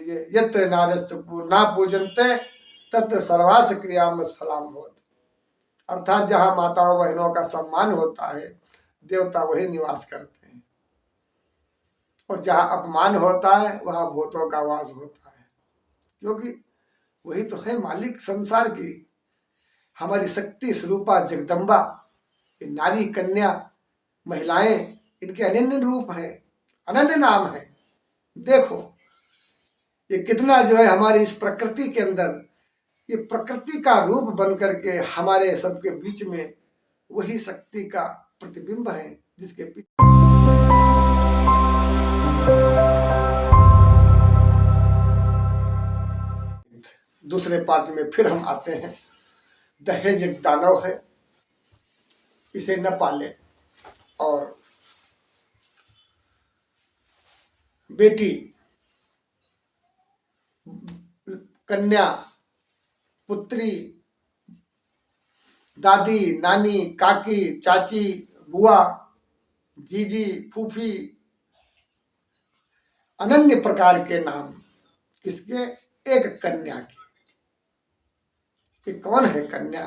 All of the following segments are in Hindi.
दीजिए, यत्र नार्यस्तु ना पूजनते तत्र सर्वास क्रियाम स्फलाम होत। अर्थात जहाँ माताओं बहनों का सम्मान होता है देवता वही निवास करते हैं, और जहाँ अपमान होता है वहाँ भूतों का वास होता है, क्योंकि वही तो है मालिक संसार की। हमारी शक्ति स्वरूपा जगदम्बा, ये नारी कन्या महिलाएं, इनके अनन्य रूप हैं, अनन्य नाम है। देखो ये कितना जो है हमारी इस प्रकृति के अंदर, ये प्रकृति का रूप बन करके हमारे सबके बीच में वही शक्ति का प्रतिबिंब है, जिसके पीछे दूसरे पार्ट में फिर हम आते हैं। दहेज एक दानव है, इसे न पाले, और बेटी कन्या पुत्री दादी नानी काकी चाची बुआ जीजी फूफी, अनन्य प्रकार के नाम किसके? एक कन्या के। ये कौन है कन्या?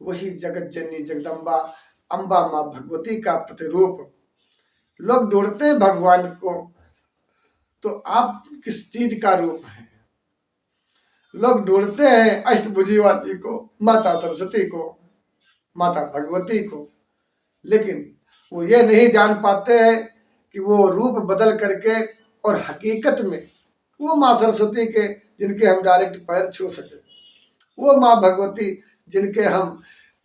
वही जगत जननी जगदम्बा अम्बा माँ भगवती का प्रतिरूप। लोग ढूंढते हैं भगवान को, तो आप किस चीज का रूप है? लोग ढूंढते हैं अष्टभुजी वाली को, माता सरस्वती को, माता भगवती को, लेकिन वो ये नहीं जान पाते हैं कि वो रूप बदल करके और हकीकत में वो माँ सरस्वती के जिनके हम डायरेक्ट पैर छू सके, वो माँ भगवती जिनके हम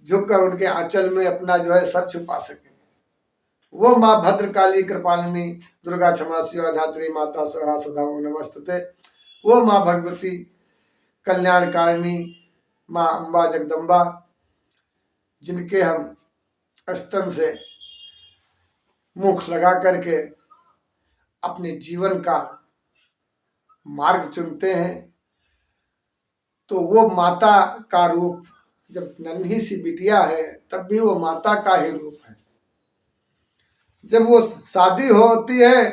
झुककर उनके आंचल में अपना जो है सर छुपा सके, वो माँ भद्रकाली कृपालिनी दुर्गा क्षमा शिवा धात्री माता सहा सदा नमस्तुते, वो माँ भगवती कल्याणकारिणी माँ अम्बा जगदम्बा जिनके हम स्तन से मुख लगा करके अपने जीवन का मार्ग चुनते हैं। तो वो माता का रूप, जब नन्ही सी बिटिया है तब भी वो माता का ही रूप है। जब वो शादी होती है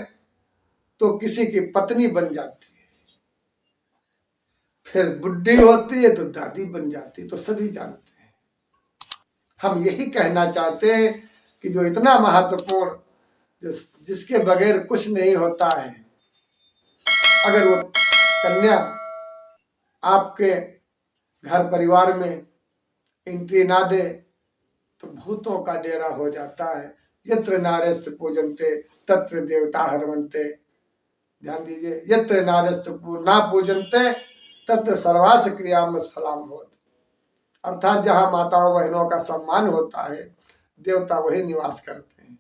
तो किसी की पत्नी बन जाती है, फिर बुढ़ी होती है तो दादी बन जाती है, तो सभी जानते हैं। हम यही कहना चाहते हैं कि जो इतना महत्वपूर्ण, जिसके बगैर कुछ नहीं होता है, अगर वो कन्या आपके घर परिवार में एंट्री ना दे तो भूतों का डेरा हो जाता है। यत्र नार्यस्तु पूजन्ते तत्र देवता हरवन्ते। ध्यान दीजिए, यत्र नार्यस्तु ना पूजन्ते तत्र सर्वास क्रियाम स्फलाम होत। अर्थात जहाँ माताओं बहनों का सम्मान होता है देवता वही निवास करते हैं,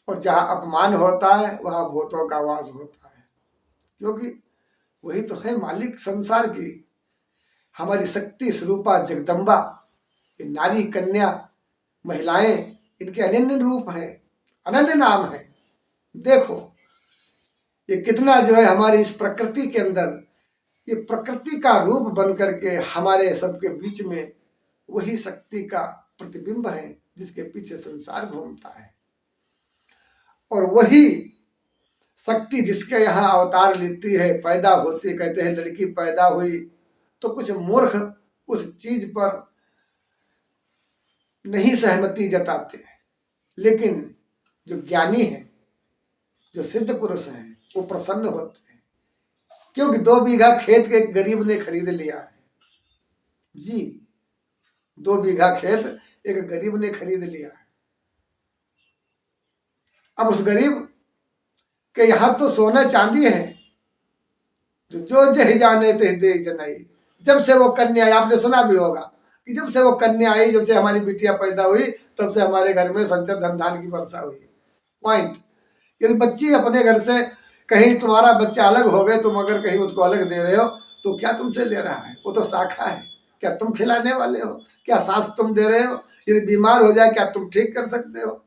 और जहाँ अपमान होता है वहाँ भूतों का वास होता है, क्योंकि वही तो है मालिक संसार की। हमारी शक्ति स्वरूपा जगदम्बा, ये नारी कन्या महिलाएं, इनके अनन्य रूप हैं, अनन्य नाम है। देखो ये कितना जो है हमारी इस प्रकृति के अंदर, ये प्रकृति का रूप बन करके हमारे सबके बीच में वही शक्ति का प्रतिबिंब है, जिसके पीछे संसार घूमता है। और वही शक्ति जिसके यहाँ अवतार लेती है, पैदा होती, कहते हैं लड़की पैदा हुई तो कुछ मूर्ख उस चीज पर नहीं सहमति जताते हैं, लेकिन जो ज्ञानी है, जो सिद्ध पुरुष हैं, वो प्रसन्न होते हैं, क्योंकि 2 बीघा खेत के एक गरीब ने खरीद लिया है। जी, 2 बीघा खेत एक गरीब ने खरीद लिया है। अब उस गरीब के यहाँ तो सोना चांदी है, जो जही जाने ते दे जनाई। जब से वो कन्या आई, आपने सुना भी होगा कि जब से वो कन्या आई, जब से हमारी बिटिया पैदा हुई, तब से हमारे घर में संचर धन धान की वर्षा हुई। पॉइंट। यदि बच्ची अपने घर से कहीं, तुम्हारा बच्चा अलग हो गए, तुम अगर कहीं उसको अलग दे रहे हो तो क्या तुमसे ले रहा है? वो तो शाखा है। क्या तुम खिलाने वाले हो? क्या सांस तुम दे रहे हो? यदि बीमार हो जाए क्या तुम ठीक कर सकते हो?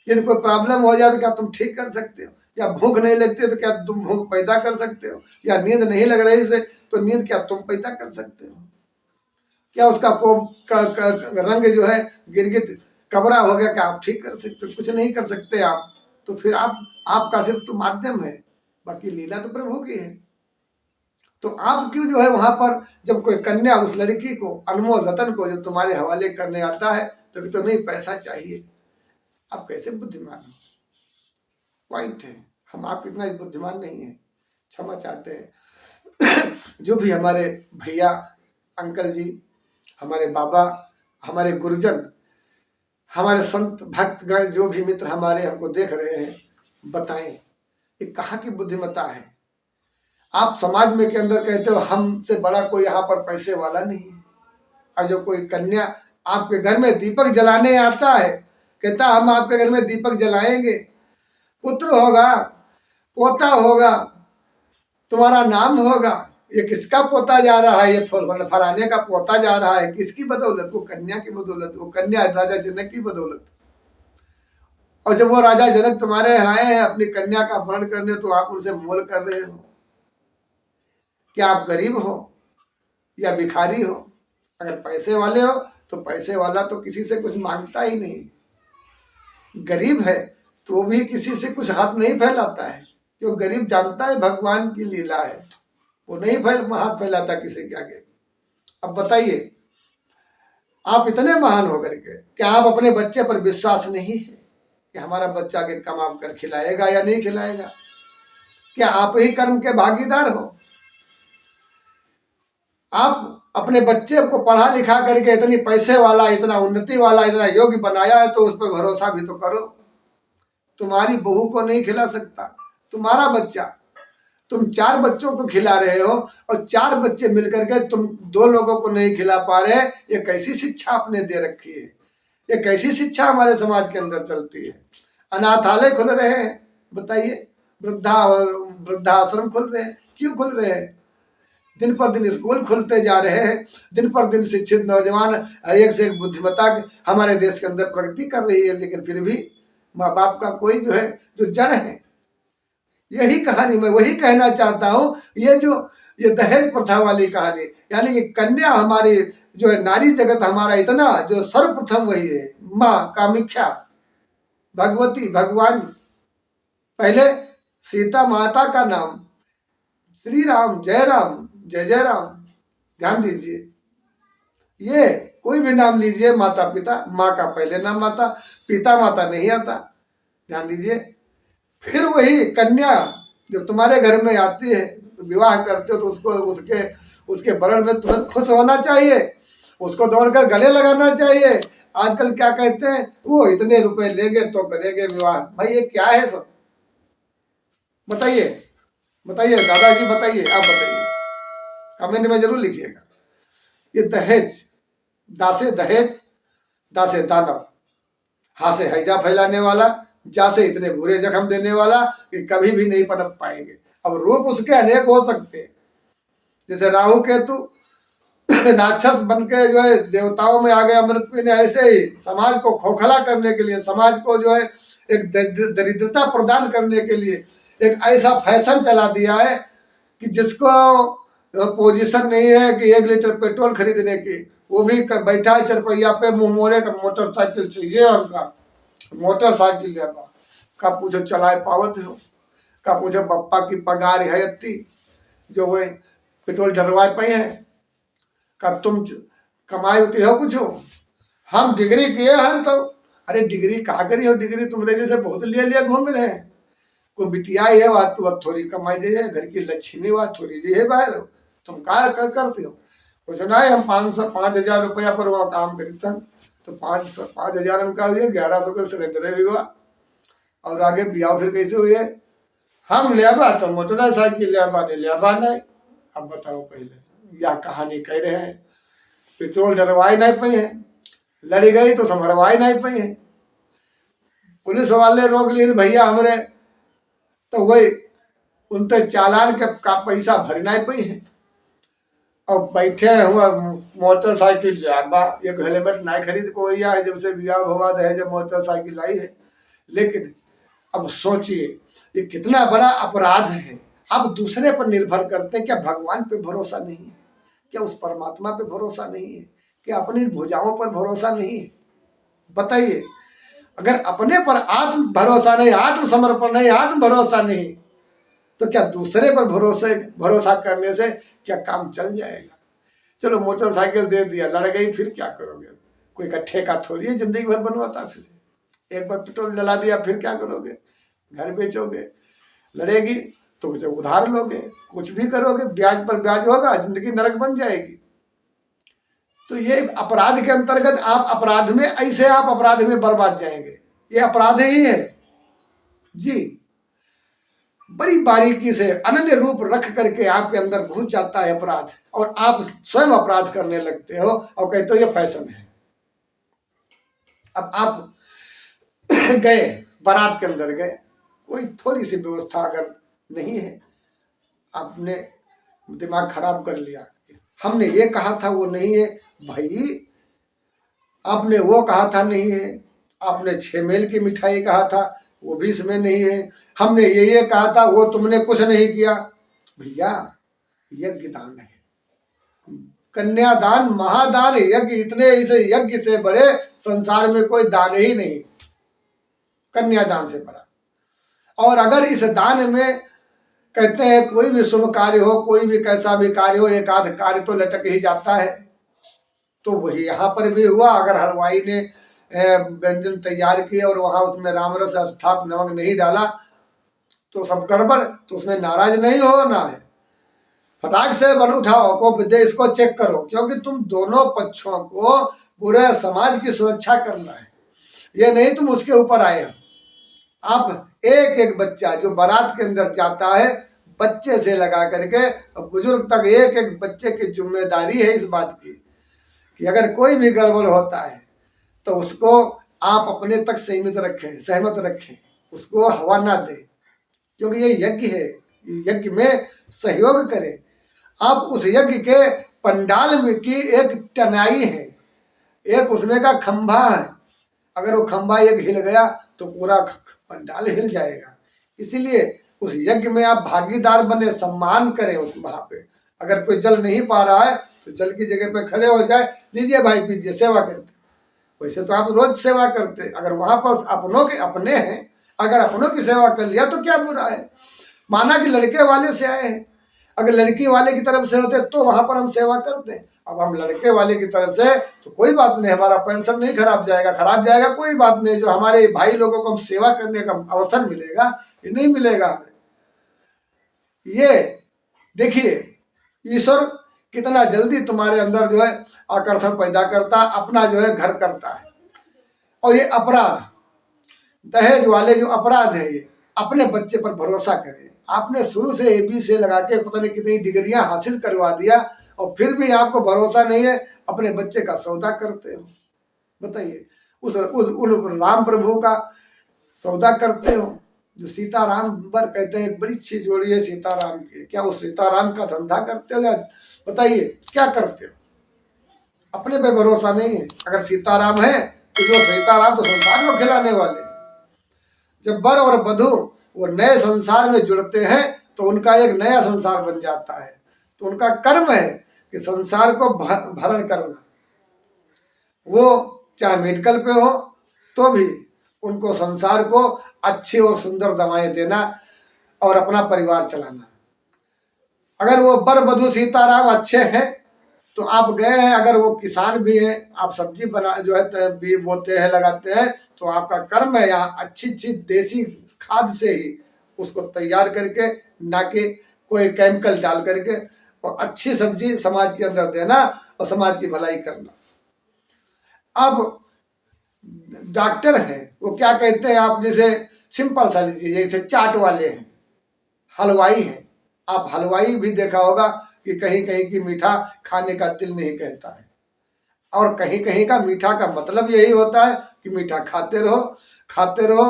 यदि कोई प्रॉब्लम हो जाए तो क्या तुम ठीक कर सकते हो? या भूख नहीं लगती तो क्या तुम भूख पैदा कर सकते हो? या नींद नहीं लग रही से तो नींद क्या तुम पैदा कर सकते हो? क्या उसका रंग जो है गिरगिट कबरा हो गया, क्या आप ठीक कर सकते हो? कुछ नहीं कर सकते आप। तो फिर आपका सिर्फ तो माध्यम है, बाकी लीला तो प्रभु की है। तो आप क्यों जो है वहां पर जब कोई कन्या उस लड़की को, अनमोल रतन को जो तुम्हारे हवाले करने आता है तो नहीं पैसा चाहिए, आप कैसे बुद्धिमान हो? पॉइंट है, हम आप इतना बुद्धिमान नहीं है, क्षमा चाहते हैं। जो भी हमारे भैया, अंकल जी, हमारे बाबा, हमारे गुरुजन, हमारे संत भक्तगण, जो भी मित्र हमारे हमको देख रहे हैं, बताएं ये कहाँ की बुद्धिमत्ता है? आप समाज में के अंदर कहते हो हमसे बड़ा कोई यहाँ पर पैसे वाला नहीं है, और जो कोई कन्या आपके घर में दीपक जलाने आता है, कहता हम आपके घर में दीपक जलाएंगे, पुत्र होगा, पोता होगा, तुम्हारा नाम होगा, ये किसका पोता जा रहा है, ये फलाने का पोता जा रहा है, किसकी बदौलत? वो कन्या की बदौलत, वो कन्या राजा जनक की बदौलत। और जब वो राजा जनक तुम्हारे यहाँ आए हैं अपनी कन्या का अपहरण करने, तो आप उनसे मोल कर रहे हो। क्या आप गरीब हो या भिखारी हो? अगर पैसे वाले हो तो पैसे वाला तो किसी से कुछ मांगता ही नहीं, गरीब है तो भी किसी से कुछ हाथ नहीं फैलाता है, क्यों? गरीब जानता है भगवान की लीला है, वो नहीं हाथ फैलाता किसी के आगे। अब बताइए, आप इतने महान होकर के क्या आप अपने बच्चे पर विश्वास नहीं है कि हमारा बच्चा के कमा कर खिलाएगा या नहीं खिलाएगा? क्या आप ही कर्म के भागीदार हो? आप अपने बच्चे को पढ़ा लिखा करके इतनी पैसे वाला, इतना उन्नति वाला, इतना योग्य बनाया है, तो उस पर भरोसा भी तो करो। तुम्हारी बहू को नहीं खिला सकता तुम्हारा बच्चा, तुम 4 बच्चों को खिला रहे हो, और 4 बच्चे मिलकर के तुम 2 लोगों को नहीं खिला पा रहे। ये कैसी शिक्षा आपने दे रखी है? ये कैसी शिक्षा हमारे समाज के अंदर चलती है? अनाथालय खुल रहे हैं, बताइए, वृद्धाश्रम खुल रहे हैं, क्यों खुल रहे हैं? दिन पर दिन स्कूल खुलते जा रहे हैं, दिन पर दिन शिक्षित नौजवान एक से एक बुद्धिमत्ता हमारे देश के अंदर प्रगति कर रही है, लेकिन फिर भी माँ बाप का कोई जो है जो जड़ है। यही कहानी मैं वही कहना चाहता हूँ, ये दहेज प्रथा वाली कहानी, यानी कि कन्या हमारी जो है, नारी जगत हमारा इतना जो सर्वप्रथम वही है, माँ कामाख्या, भगवती, भगवान। पहले सीता माता का नाम, श्री राम, जय जय राम। ध्यान दीजिए, ये कोई भी नाम लीजिए, माता पिता, माँ का पहले नाम माता, पिता माता नहीं आता। ध्यान दीजिए, फिर वही कन्या जब तुम्हारे घर में आती है तो विवाह करते हो, तो उसको उसके वरण में तुरंत खुश होना चाहिए, उसको दौड़कर गले लगाना चाहिए। आजकल क्या कहते हैं, वो इतने रुपए लेंगे तो करेंगे विवाह। भाई ये क्या है सब? बताइए दादाजी, बताइए, आप बताइए, कमेंट में जरूर लिखिएगा। ये दहेज, दासे दहेज, दासे दानव, हा से हैजा फैलाने वाला, जा से इतने बुरे जख्म देने वाला कि कभी भी नहीं पनप पाएंगे। अब रूप उसके अनेक हो सकते हैं, जैसे राहु केतु राक्षस बन के जो है देवताओं में आ गए अमृत पीने, ऐसे ही समाज को खोखला करने के लिए, समाज को जो है एक दरिद्रता प्रदान करने के लिए एक ऐसा फैशन चला दिया है कि जिसको पोजीशन नहीं है कि 1 लीटर पेट्रोल खरीदने की, वो भी बैठा है चरपैया पे, मुंह मोड़े का मोटरसाइकिल चाहिए, उनका मोटरसाइकिल का पूछो चलाए पावत हो, का पूछो पप्पा की पगार है इतनी जो वो पेट्रोल डरवाए पे है, का तुम कमाई होती हो कुछ हो? हम डिग्री किए हैं, तो अरे डिग्री कहाँ करी हो? डिग्री तुम्हारे जैसे बहुत लिया घूम रहे हैं। को बिटिया है वह तो थोड़ी कमाई जाइए, घर की लक्ष्मी वह थोड़ी जी है बाहर, तुम क्या करते हो? कुछ ना है, हम 5,000 रुपया पर वह काम करते हैं, तो 5,000 का हुए, 1100 का सिलेंडर हुआ, और आगे ब्याह फिर कैसे हुए? हम लियाबा तो मोटरसाइकिल लियाबा नहीं लियाबा नहीं। अब बताओ, पहले यह कहानी कह रहे हैं, पेट्रोल डरवाई नहीं पाई है, लड़ी गई तो संभरवाई नहीं पाई है, पुलिस वाले रोक लिए भैया हमरे, तो वही उनते चालान का पैसा भरना ही पाई है, और बैठे हुआ मोटरसाइकिल लियाबा, एक हेलमेट नहीं खरीद को है, जब से ब्याह हुआ है जब मोटरसाइकिल आई है। लेकिन अब सोचिए ये कितना बड़ा अपराध है। अब दूसरे पर निर्भर करते हैं, क्या भगवान पे भरोसा नहीं है? क्या उस परमात्मा पे भरोसा नहीं है? क्या अपनी भुजाओं पर भरोसा नहीं है? बताइए, अगर अपने पर आत्म भरोसा नहीं, आत्म समर्पण नहीं, आत्म भरोसा नहीं, तो क्या दूसरे पर भरोसा करने से क्या काम चल जाएगा? चलो मोटरसाइकिल दे दिया, लड़ गई, फिर क्या करोगे? कोई का ठेका थोड़ी है जिंदगी भर बनवाता फिर। एक बार पेट्रोल डला दिया, फिर क्या करोगे? घर बेचोगे, लड़ेगी तो उसे उधार लोगे, कुछ भी करोगे, ब्याज पर ब्याज होगा, जिंदगी नरक बन जाएगी। तो ये अपराध के अंतर्गत आप अपराध में, ऐसे आप अपराध में बर्बाद जाएंगे। ये अपराध ही है जी। बड़ी बारीकी से अनन्य रूप रख करके आपके अंदर घुस जाता है अपराध, और आप स्वयं अपराध करने लगते हो और कहते हो ये फैशन है। अब आप गए, बारात के अंदर गए, कोई थोड़ी सी व्यवस्था अगर नहीं है, आपने दिमाग खराब कर लिया, हमने ये कहा था वो नहीं है भाई, आपने वो कहा था नहीं है, आपने 6 मेल की मिठाई कहा था वो भी इसमें नहीं है, हमने ये कहा था वो तुमने कुछ नहीं किया। भैया यज्ञ दान है, कन्यादान, महादान, यज्ञ, इतने इस यज्ञ से बड़े संसार में कोई दान ही नहीं, कन्यादान से बड़ा। और अगर इस दान में कहते हैं कोई भी शुभ कार्य हो, कोई भी कैसा भी कार्य हो, एक आध कार्य तो लटक ही जाता है। तो वही यहाँ पर भी हुआ। अगर हलवाई ने व्यंजन तैयार किए और वहां उसमें रामरस अर्थात नमक नहीं डाला तो सब गड़बड़, तो उसमें नाराज नहीं होना है, फटाक से बल उठाओ को इसको चेक करो, क्योंकि तुम दोनों पक्षों को पूरे समाज की सुरक्षा करना है। ये नहीं तुम उसके ऊपर आए हो। आप एक एक बच्चा जो बारात के अंदर जाता है, बच्चे से लगा करके बुजुर्ग तक, एक एक बच्चे की जिम्मेदारी है इस बात की कि अगर कोई भी गड़बड़ होता है तो उसको आप अपने तक सीमित रखें, सहमत रखें, उसको हवा ना दें, क्योंकि ये यज्ञ है, यज्ञ में सहयोग करें। आप उस यज्ञ के पंडाल में की एक टनाई है, एक उसमें का खंभा है, अगर वो खंभा एक हिल गया तो पूरा पंडाल हिल जाएगा। इसीलिए उस यज्ञ में आप भागीदार बने, सम्मान करें उस वहां पे। अगर कोई जल नहीं पा रहा है तो जल की जगह पे खड़े हो जाए, लीजिए भाई पीजिए, सेवा करते। वैसे तो आप रोज सेवा करते, अगर वहां पर अपनों के अपने हैं, अगर अपनों की सेवा कर लिया तो क्या बुरा है। माना कि लड़के वाले से आए हैं, अगर लड़की वाले की तरफ से होते तो वहां पर हम सेवा करते। अब हम लड़के वाले की तरफ से तो कोई बात नहीं, हमारा पेंशन नहीं खराब जाएगा, कोई बात नहीं। जो हमारे भाई लोगों को हम सेवा करने का अवसर मिलेगा, ये नहीं मिलेगा हमें। ये देखिए ईश्वर कितना जल्दी तुम्हारे अंदर जो है आकर्षण पैदा करता, अपना जो है घर करता है। और ये अपराध, दहेज वाले जो अपराध है, ये अपने बच्चे पर भरोसा करें। आपने शुरू से AB से लगा के पता नहीं कितनी डिग्रियां हासिल करवा दिया और फिर भी आपको भरोसा नहीं है, अपने बच्चे का सौदा करते हो। बताइए, उन राम प्रभु का सौदा करते हो, जो सीताराम पर कहते हैं एक बड़ी अच्छी जोड़ी है सीताराम की, क्या उस सीताराम का धंधा करते हो या बताइए क्या करते हो? अपने पे भरोसा नहीं है। अगर सीताराम है तो जो सीताराम तो संसार को खिलाने वाले हैं। जब वर और वधू वो नए संसार में जुड़ते हैं तो उनका एक नया संसार बन जाता है। तो उनका कर्म है कि संसार को भरण करना। वो चाहे मेडिकल पे हो तो भी उनको संसार को अच्छी और सुंदर दवाएं देना और अपना परिवार चलाना। अगर वो वर वधू सीताराम अच्छे हैं तो आप गए हैं, अगर वो किसान भी हैं, आप सब्जी बना जो है भी बोते हैं, लगाते हैं, तो आपका कर्म है यहाँ अच्छी देसी खाद से ही उसको तैयार करके, ना कि कोई केमिकल डाल करके, और अच्छी सब्जी समाज के अंदर देना और समाज की भलाई करना। अब डॉक्टर हैं, वो क्या कहते हैं, आप जैसे सिंपल सा लीजिए, जैसे चाट वाले हैं, हलवाई हैं। आप हलवाई भी देखा होगा कि कहीं कहीं की मीठा खाने का दिल नहीं कहता है, और कहीं कहीं का मीठा का मतलब यही होता है कि मीठा खाते रहो खाते रहो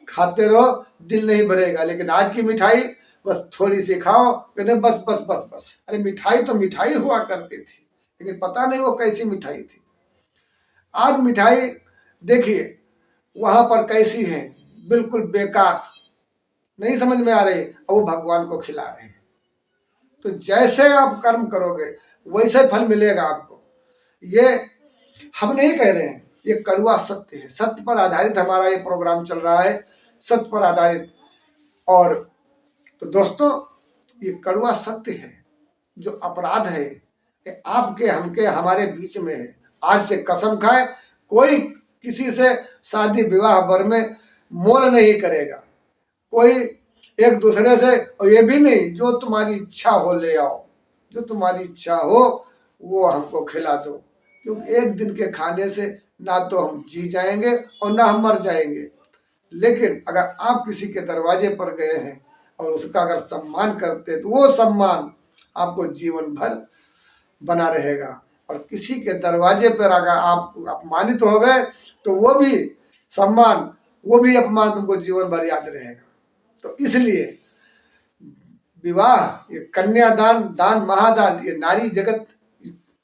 खाते रहो, दिल नहीं भरेगा। लेकिन आज की मिठाई बस थोड़ी सी खाओ, कहते बस बस बस बस। अरे मिठाई तो मिठाई हुआ करती थी, लेकिन पता नहीं वो कैसी मिठाई थी। आज मिठाई देखिए वहां पर कैसी है, बिल्कुल बेकार, नहीं समझ में आ रही, और वो भगवान को खिला रहे हैं। तो जैसे आप कर्म करोगे वैसे फल मिलेगा आपको। ये हम नहीं कह रहे हैं, ये कड़वा सत्य है। सत्य पर आधारित हमारा ये प्रोग्राम चल रहा है, सत्य पर आधारित। और तो दोस्तों, ये कड़वा सत्य है, जो अपराध है ये आपके हमके हमारे बीच में है। आज से कसम खाए, कोई किसी से शादी विवाह भर में मोल नहीं करेगा, कोई एक दूसरे से। और ये भी नहीं, जो तुम्हारी इच्छा हो ले आओ, जो तुम्हारी इच्छा हो वो हमको खिला दो, क्योंकि एक दिन के खाने से ना तो हम जी जाएंगे और ना हम मर जाएंगे। लेकिन अगर आप किसी के दरवाजे पर गए हैं और उसका अगर सम्मान करते, तो वो सम्मान आपको जीवन भर बना रहेगा। और किसी के दरवाजे पर अगर आप अपमानित हो गए, तो वो भी सम्मान, वो भी अपमान तुमको जीवन भर याद रहेगा। तो इसलिए विवाह, ये कन्यादान, दान महादान, ये नारी जगत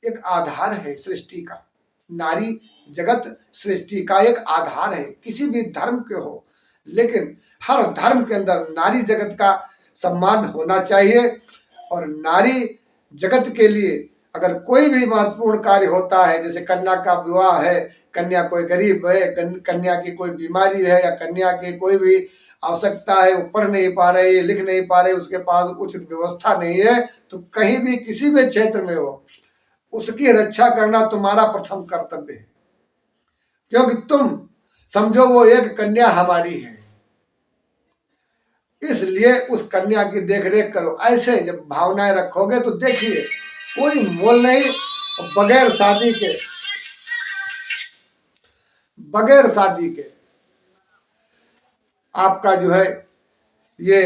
एक आधार है सृष्टि का। नारी जगत सृष्टि का एक आधार है, किसी भी धर्म के हो, लेकिन हर धर्म के अंदर नारी जगत का सम्मान होना चाहिए। और नारी जगत के लिए अगर कोई भी महत्वपूर्ण कार्य होता है, जैसे कन्या का विवाह है, कन्या कोई गरीब है, कन्या की कोई बीमारी है, या कन्या की कोई भी आवश्यकता है, वो पढ़ नहीं पा रही, लिख नहीं पा रही, उसके पास उचित व्यवस्था नहीं है, तो कहीं भी किसी भी क्षेत्र में हो, उसकी रक्षा करना तुम्हारा प्रथम कर्तव्य है। क्योंकि तुम समझो वो एक कन्या हमारी है, इसलिए उस कन्या की देखरेख करो। ऐसे जब भावनाएं रखोगे तो देखिए कोई मोल नहीं, बगैर शादी के, बगैर शादी के आपका जो है ये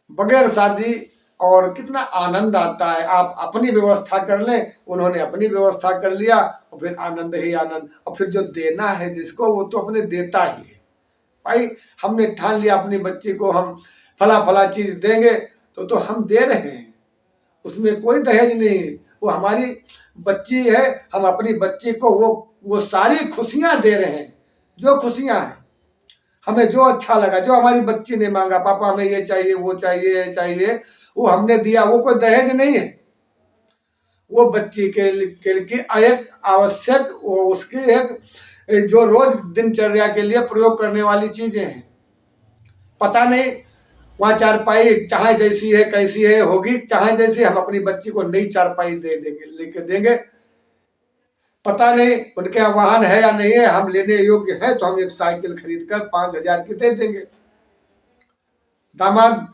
बगैर शादी और कितना आनंद आता है। आप अपनी व्यवस्था कर लें, उन्होंने अपनी व्यवस्था कर लिया, और फिर आनंद ही आनंद। और फिर जो देना है जिसको, वो तो अपने देता ही है। भाई हमने ठान लिया अपनी बच्ची को हम फला फला चीज देंगे, तो हम दे रहे हैं, उसमें कोई दहेज नहीं, वो हमारी बच्ची है। हम अपनी बच्ची को वो सारी खुशियां दे रहे हैं, जो खुशियां हैं, हमें जो अच्छा लगा, जो हमारी बच्ची ने मांगा, पापा हमें ये चाहिए, वो चाहिए, ये चाहिए, वो हमने दिया। वो कोई दहेज नहीं है, वो बच्ची के एक आवश्यक, वो उसकी एक जो रोज दिनचर्या के लिए प्रयोग करने वाली चीजें हैं। पता नहीं वहाँ चारपाई चाहे जैसी है कैसी है होगी, चाहे जैसी, हम अपनी बच्ची को नई चारपाई दे देंगे, लेके देंगे। पता नहीं उनके यहाँ वाहन है या नहीं है, हम लेने योग्य है तो हम एक साइकिल खरीद कर 5,000 की दे देंगे। दामाद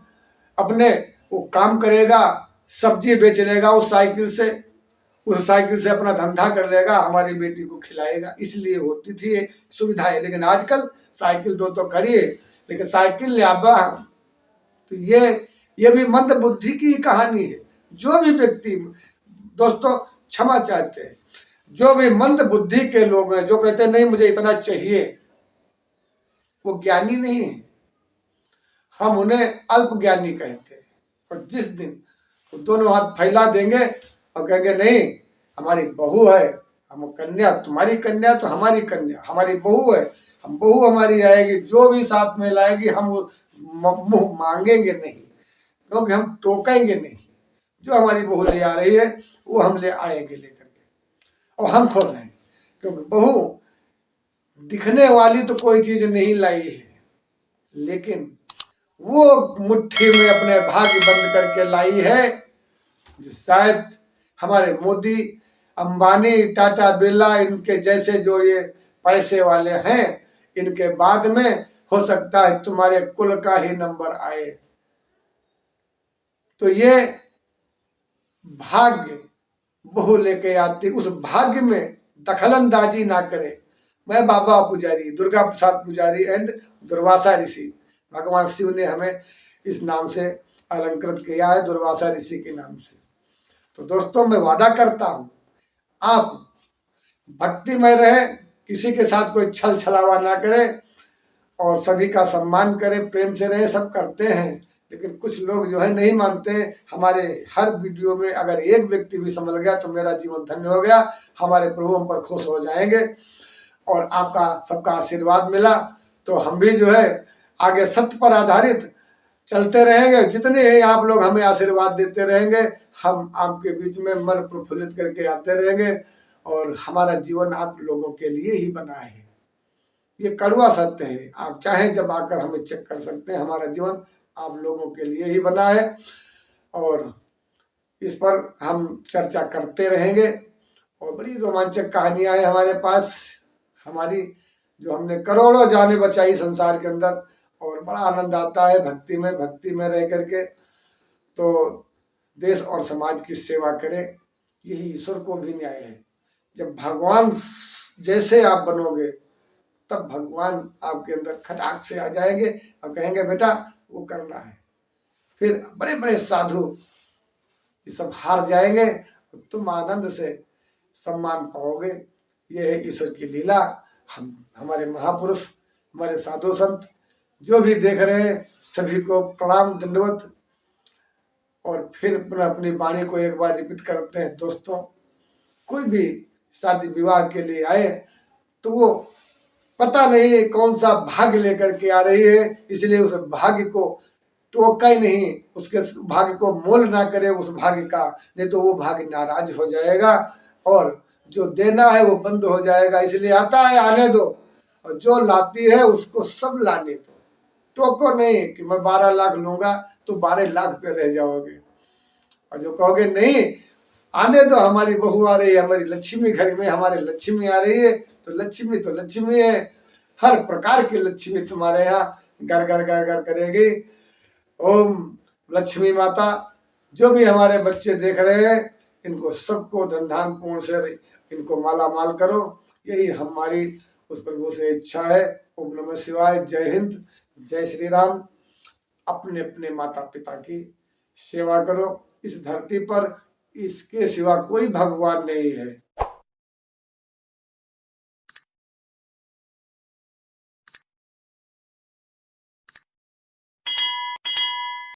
अपने वो काम करेगा, सब्जी बेच लेगा उस साइकिल से अपना धंधा कर लेगा, हमारी बेटी को खिलाएगा। इसलिए होती थी सुविधाएं। लेकिन आजकल साइकिल तो खड़ी है, लेकिन साइकिल लियाबा, तो ये भी मंद बुद्धि की ही कहानी है। जो भी व्यक्ति, दोस्तों क्षमा चाहते हैं, जो भी मंद बुद्धि के लोग हैं, जो कहते हैं नहीं मुझे इतना चाहिए, वो ज्ञानी नहीं है, हम उन्हें अल्प ज्ञानी कहते हैं। और जिस दिन वो दोनों हाथ फैला देंगे और कहेंगे नहीं हमारी बहू है, हम कन्या, तुम्हारी कन्या तो हमारी कन्या, हमारी बहू है, हम बहू हमारी आएगी, जो भी साथ में लाएगी हम मुंह मांगेंगे नहीं, क्योंकि हम टोकेंगे नहीं। जो हमारी बहू ले आ रही है वो हम ले आएंगे लेकर के, और हम खुश हैं, क्योंकि बहू दिखने वाली तो कोई चीज नहीं लाई है, लेकिन वो मुट्ठी में अपने भाग्य बंद करके लाई है, जो शायद हमारे मोदी, अंबानी, टाटा, बिरला, इनके जैसे जो ये पैसे वाले हैं, इनके बाद में हो सकता है तुम्हारे कुल का ही नंबर आए। तो ये भाग्य बहू लेके आती, उस भाग्य में दखलंदाजी ना करे। मैं बाबा पुजारी, दुर्गा प्रसाद पुजारी एंड दुर्वासा ऋषि, भगवान शिव ने हमें इस नाम से अलंकृत किया है, दुर्वासा ऋषि के नाम से। तो दोस्तों मैं वादा करता हूं, आप भक्तिमय रहे, किसी के साथ कोई छल छलावा ना करे, और सभी का सम्मान करें, प्रेम से रहे। सब करते हैं, लेकिन कुछ लोग जो है नहीं मानते। हमारे हर वीडियो में अगर एक व्यक्ति भी समझ गया तो मेरा जीवन धन्य हो गया, हमारे प्रभु हम पर खुश हो जाएंगे। और आपका सबका आशीर्वाद मिला तो हम भी जो है आगे सत्य पर आधारित चलते रहेंगे। जितने ही आप लोग हमें आशीर्वाद देते रहेंगे, हम आपके बीच में मन प्रफुल्लित करके आते रहेंगे, और हमारा जीवन आप लोगों के लिए ही बना है। ये कड़वा सत्य है। आप चाहें जब आकर हमें चेक कर सकते हैं। हमारा जीवन आप लोगों के लिए ही बना है और इस पर हम चर्चा करते रहेंगे। और बड़ी रोमांचक कहानियां हैं हमारे पास, हमारी जो हमने करोड़ों जानें बचाई संसार के अंदर। और बड़ा आनंद आता है भक्ति में रह करके। तो देश और समाज की सेवा करें, यही ईश्वर को भी न्याय है। जब भगवान जैसे आप बनोगे तब भगवान आपके अंदर खटाक से आ जाएंगे और कहेंगे बेटा वो करना है। फिर बड़े बड़े साधु ये सब हार जाएंगे और तुम आनंद से सम्मान पाओगे। ये है ईश्वर की लीला। हमारे महापुरुष, हमारे साधु संत जो भी देख रहे हैं सभी को प्रणाम दंडवत। और फिर पुनः अपनी वाणी को एक बार रिपीट करते हैं। दोस्तों, कोई भी शादी विवाह के लिए आए तो वो पता नहीं कौन सा भाग्य लेकर के आ रही है, इसलिए उस भाग्य को टोका ही नहीं, उसके भाग्य को मोल ना करे उस भाग्य का, नहीं तो वो भाग्य नाराज हो जाएगा और जो देना है वो बंद हो जाएगा। इसलिए आता है आने दो, और जो लाती है उसको सब लाने दो। टोको नहीं कि मैं 12 लाख लूंगा तो 12 लाख पे रह जाओगे। और जो कहोगे नहीं आने दो, हमारी बहू आ रही है, हमारी लक्ष्मी घर में, हमारे लक्ष्मी आ रही है, तो लक्ष्मी है। हर प्रकार की लक्ष्मी तुम्हारे यहाँ घर घर घर घर करेगी। ओम लक्ष्मी माता। जो भी हमारे बच्चे देख रहे हैं इनको सबको धन धान पूर्ण से इनको माला माल करो, यही हमारी उस प्रभु से इच्छा है। ओम नमः शिवाय। जय हिंद, जय श्री राम। अपने अपने माता पिता की सेवा करो। इस धरती पर इसके सिवा कोई भगवान नहीं है।